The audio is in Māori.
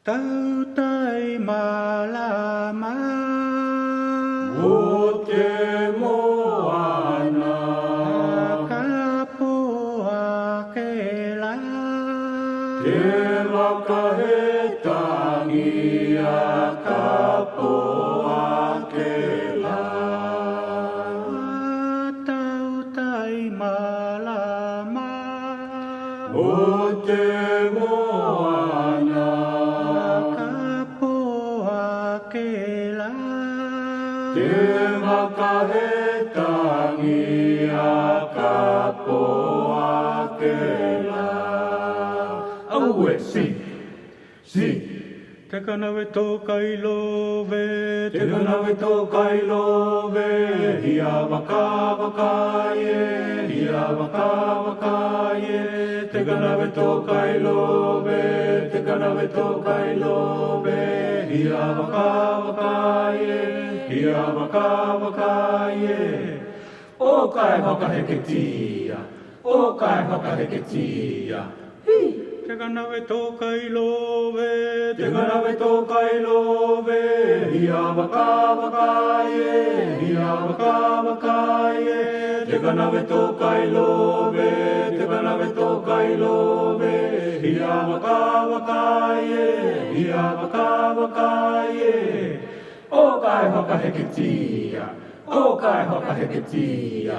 Tau tai malama O te moana Kapoa ke la Te wakahetangi a kapoa ke la Tau tai malama O te moana Kapoa ke la Te wakahetangi a kapoa ke la Aue, si Te kanawe tō kai lowe Te kanawe tō kai lowe Hia waka waka ye Hia waka waka ye Te kanawe tō kai lowe Te kanawe tō kai lowe Hia waka waka ye Hia waka waka ye O kai wakaheketia O kai wakaheketia Te kanawe tō kai lowe Te kanawe tō kai lowe Hia waka waka ye Hia waka waka ye Te kanawe tō kai lowe Te kanawe tō kai lowe Hia waka waka ye Hia waka waka ye O kai wakaheketia O kai wakaheketia